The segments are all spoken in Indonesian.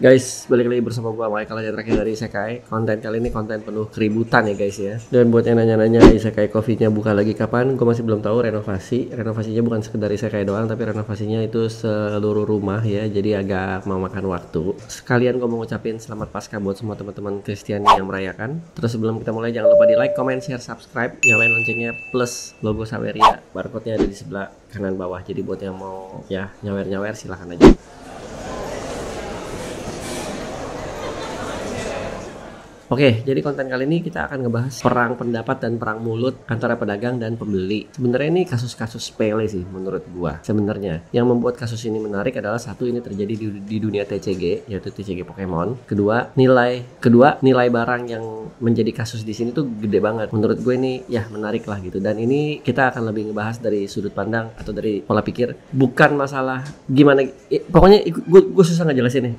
Guys, balik lagi bersama gua Michael aja terakhir dari Isekai. Konten kali ini konten penuh keributan ya guys ya. Dan buat yang nanya-nanya Isekai Coffee-nya buka lagi kapan, gua masih belum tahu. Renovasinya bukan sekedar Isekai doang, tapi renovasinya itu seluruh rumah ya. Jadi agak memakan waktu. Sekalian gua mau ngucapin selamat Paskah buat semua teman-teman Kristiani yang merayakan. Terus sebelum kita mulai jangan lupa di like, comment, share, subscribe, nyalain loncengnya plus logo Saweria. Barcode-nya ada di sebelah kanan bawah. Jadi buat yang mau ya nyawer-nyawer silahkan aja. Oke, jadi konten kali ini kita akan ngebahas perang pendapat dan perang mulut antara pedagang dan pembeli. Sebenarnya ini kasus-kasus sepele sih menurut gua. Sebenarnya yang membuat kasus ini menarik adalah satu, ini terjadi di dunia TCG, yaitu TCG Pokemon. Kedua, nilai barang yang menjadi kasus di sini tuh gede banget. Menurut gue ini ya menarik lah gitu. Dan ini kita akan lebih ngebahas dari sudut pandang atau dari pola pikir, bukan masalah gimana. Pokoknya gue susah ngejelasin nih.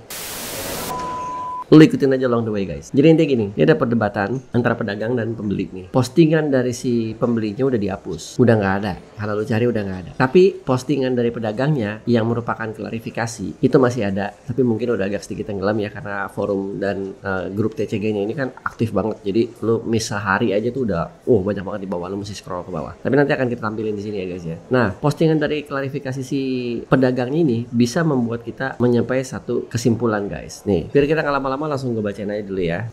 Lu ikutin aja along the way guys. Jadi intinya gini, ini ada perdebatan antara pedagang dan pembeli nih. Postingan dari si pembelinya udah dihapus, udah nggak ada. Kalau lu cari udah nggak ada. Tapi postingan dari pedagangnya yang merupakan klarifikasi itu masih ada. Tapi mungkin udah agak sedikit tenggelam ya, karena forum dan grup TCG-nya ini kan aktif banget. Jadi lu miss sehari aja tuh udah banyak banget di bawah, lu mesti scroll ke bawah. Tapi nanti akan kita tampilin di sini ya guys ya. Nah, postingan dari klarifikasi si pedagangnya ini bisa membuat kita menyampaikan satu kesimpulan guys. Nih, biar kita nggak lama-lama langsung gue bacain aja dulu ya.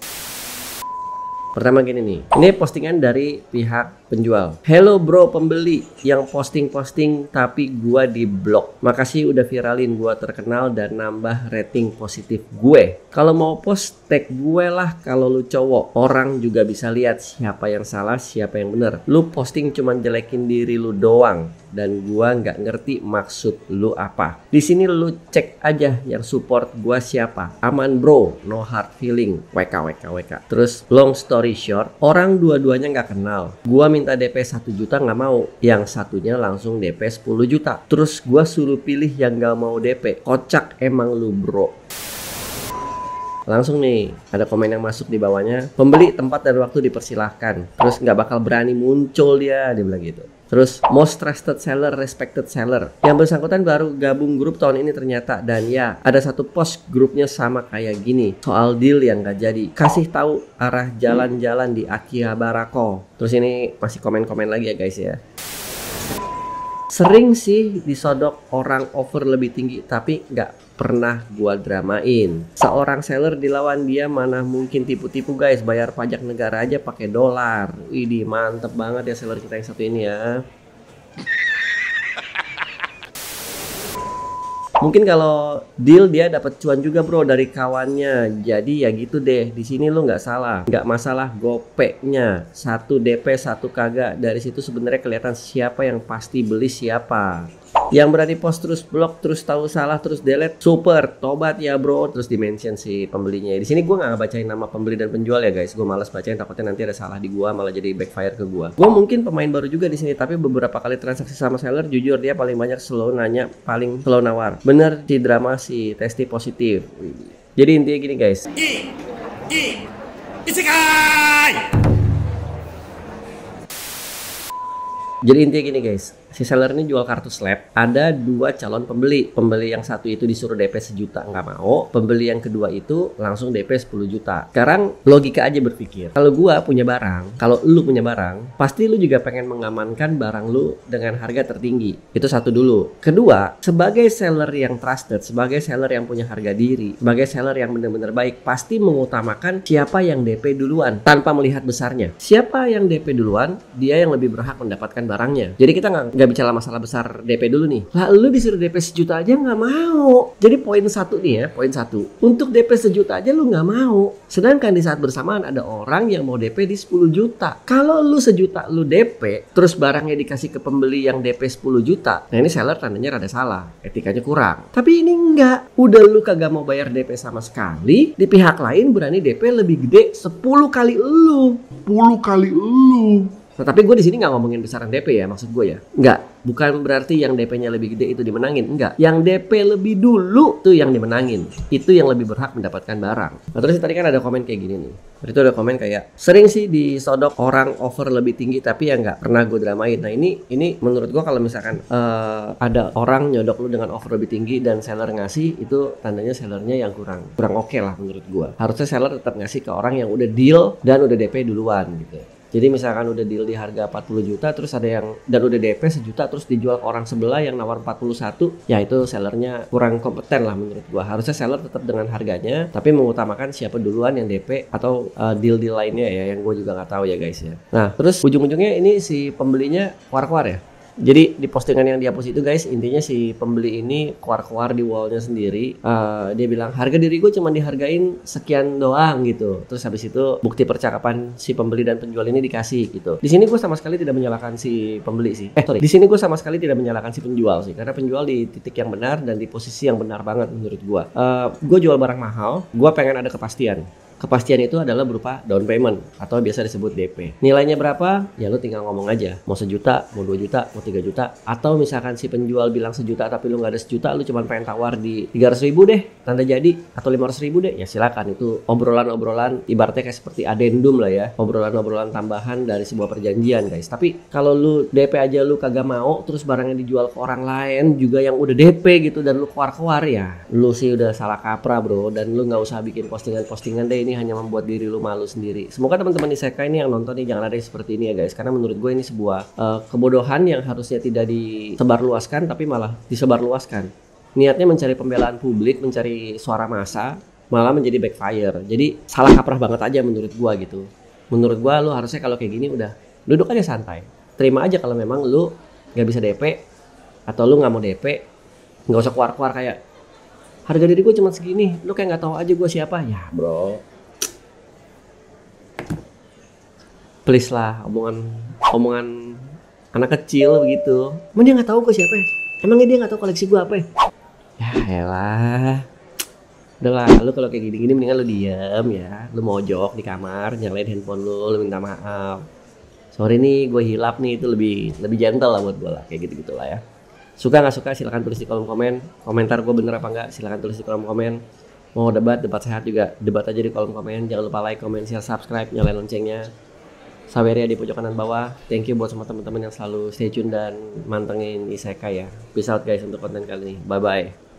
Pertama gini nih, ini postingan dari pihak penjual. Hello bro pembeli yang posting-posting tapi gua di blok. Makasih udah viralin gua terkenal dan nambah rating positif gue. Kalau mau post tag gue lah kalau lu cowok. Orang juga bisa lihat siapa yang salah, siapa yang bener. Lu posting cuman jelekin diri lu doang dan gua nggak ngerti maksud lu apa. Di sini lu cek aja yang support gua siapa. Aman bro, no hard feeling. WK. Terus long story short, orang dua-duanya nggak kenal. Gua minta DP 1 juta nggak mau, yang satunya langsung DP 10 juta. Terus gua suruh pilih yang nggak mau DP. Kocak emang lu bro. Langsung nih ada komen yang masuk di bawahnya, pembeli tempat dan waktu dipersilahkan. Terus nggak bakal berani muncul dia bilang gitu. Terus most trusted seller, respected seller. Yang bersangkutan baru gabung grup tahun ini ternyata. Dan ya ada satu post grupnya sama kayak gini, soal deal yang gak jadi. Kasih tahu arah jalan-jalan di Akihabarako. Terus ini masih komen-komen lagi ya guys ya. Sering sih disodok orang offer lebih tinggi, tapi nggak pernah gua dramain. Seorang seller dilawan dia mana mungkin tipu-tipu guys, bayar pajak negara aja pakai dolar. Widih mantep banget ya seller kita yang satu ini ya. Mungkin kalau deal dia dapat cuan juga bro dari kawannya. Jadi ya gitu deh. Di sini lu nggak salah. Nggak masalah gopeknya. 1 DP 1 kagak. Dari situ sebenarnya kelihatan siapa yang pasti beli siapa. Yang berani post terus blok, terus tahu salah, terus delete, super, tobat ya bro. Terus dimention si pembelinya. Di sini gue nggak bacain nama pembeli dan penjual ya guys. Gue malas bacain, takutnya nanti ada salah di gue, malah jadi backfire ke gue. Gue mungkin pemain baru juga di sini, tapi beberapa kali transaksi sama seller, jujur dia paling banyak slow nanya, paling slow nawar. Bener si drama si testi positif. Jadi intinya gini guys. Isekai. Jadi intinya gini guys, si seller ini jual kartu slab. Ada 2 calon pembeli. Pembeli yang satu itu disuruh DP 1 juta nggak mau. Pembeli yang kedua itu langsung DP 10 juta. Sekarang logika aja berpikir. Kalau gua punya barang, kalau lu punya barang, pasti lu juga pengen mengamankan barang lu dengan harga tertinggi. Itu satu dulu. Kedua, sebagai seller yang trusted, sebagai seller yang punya harga diri, sebagai seller yang benar-benar baik, pasti mengutamakan siapa yang DP duluan tanpa melihat besarnya. Siapa yang DP duluan, dia yang lebih berhak mendapatkan barangnya. Jadi kita nggak bicara masalah besar DP dulu nih. Lah lu disuruh DP 1 juta aja nggak mau. Jadi poin 1 nih ya, poin 1. Untuk DP 1 juta aja lu nggak mau. Sedangkan di saat bersamaan ada orang yang mau DP di 10 juta. Kalau lu 1 juta lu DP, terus barangnya dikasih ke pembeli yang DP 10 juta. Nah ini seller tandanya rada salah, etikanya kurang. Tapi ini enggak. Udah lu kagak mau bayar DP sama sekali, di pihak lain berani DP lebih gede 10 kali elu. 10 kali elu. Nah, tapi gue di sini nggak ngomongin besaran DP ya, maksud gue ya. Nggak. Bukan berarti yang DP-nya lebih gede itu dimenangin, enggak. Yang DP lebih dulu tuh yang dimenangin. Itu yang lebih berhak mendapatkan barang. Nah, terus tadi kan ada komen kayak gini nih. Itu ada komen kayak, sering sih disodok orang offer lebih tinggi tapi ya nggak pernah gue dramain. Nah ini menurut gue kalau misalkan ada orang nyodok lu dengan offer lebih tinggi dan seller ngasih, itu tandanya sellernya yang kurang oke lah menurut gue. Harusnya seller tetap ngasih ke orang yang udah deal dan udah DP duluan gitu. Jadi misalkan udah deal di harga 40 juta terus ada yang dan udah DP sejuta terus dijual ke orang sebelah yang nawar 41, ya itu sellernya kurang kompeten lah menurut gua. Harusnya seller tetap dengan harganya tapi mengutamakan siapa duluan yang DP atau deal-deal lainnya ya, yang gue juga nggak tahu ya guys ya. Nah terus ujung-ujungnya ini si pembelinya keluar-keluar ya. Jadi di postingan yang dihapus itu guys, intinya si pembeli ini keluar-keluar di wallnya sendiri. Dia bilang harga diri gue cuma dihargain sekian doang gitu. Terus habis itu bukti percakapan si pembeli dan penjual ini dikasih gitu. Di sini gue sama sekali tidak menyalahkan si pembeli sih. Di sini gue sama sekali tidak menyalahkan si penjual sih, karena penjual di titik yang benar dan di posisi yang benar banget menurut gue. Gue jual barang mahal, gue pengen ada kepastian. Kepastian itu adalah berupa down payment atau biasa disebut DP. Nilainya berapa? Ya lu tinggal ngomong aja. Mau 1 juta, mau 2 juta, mau 3 juta. Atau misalkan si penjual bilang 1 juta tapi lu nggak ada 1 juta, lu cuma pengen tawar di 300.000 deh, tanda jadi, atau 500.000 deh. Ya silakan, itu obrolan-obrolan ibaratnya kayak seperti adendum lah ya. Obrolan-obrolan tambahan dari sebuah perjanjian guys. Tapi kalau lu DP aja lu kagak mau, terus barangnya dijual ke orang lain juga yang udah DP gitu dan lu keluar-keluar, ya lu sih udah salah kaprah bro. Dan lu nggak usah bikin postingan-postingan deh, ini hanya membuat diri lu malu sendiri. Semoga teman-teman Isekai ini yang nonton nih jangan ada yang seperti ini ya guys, karena menurut gue ini sebuah kebodohan yang harusnya tidak disebarluaskan tapi malah disebarluaskan. Niatnya mencari pembelaan publik, mencari suara massa, malah menjadi backfire. Jadi salah kaprah banget aja menurut gue gitu. Menurut gue lu harusnya kalau kayak gini udah duduk aja santai, terima aja kalau memang lu nggak bisa DP atau lu nggak mau DP. Nggak usah keluar-keluar kayak harga diri gue cuma segini, lu kayak nggak tahu aja gue siapa. Ya bro, please lah, omongan anak kecil begitu. Emang dia nggak tahu gue siapa ya? Emangnya dia nggak tahu koleksi gue apa ya? Ya elah, udahlah, lu kalau kayak gini-gini mendingan lu diam ya. Lu mojok di kamar, nyalain handphone lu minta maaf. Sorry nih, gue hilap nih, itu lebih gentle lah buat gue lah, kayak gitu-gitu lah ya. Suka nggak suka silahkan tulis di kolom komen. Komentar gue bener apa enggak silahkan tulis di kolom komen. Mau debat sehat juga, debat aja di kolom komen. Jangan lupa like, comment, share, subscribe, nyalain loncengnya. Saweria di pojok kanan bawah. Thank you buat semua teman-teman yang selalu stay tune dan mantengin Isekai ya. Peace out guys untuk konten kali ini. Bye bye.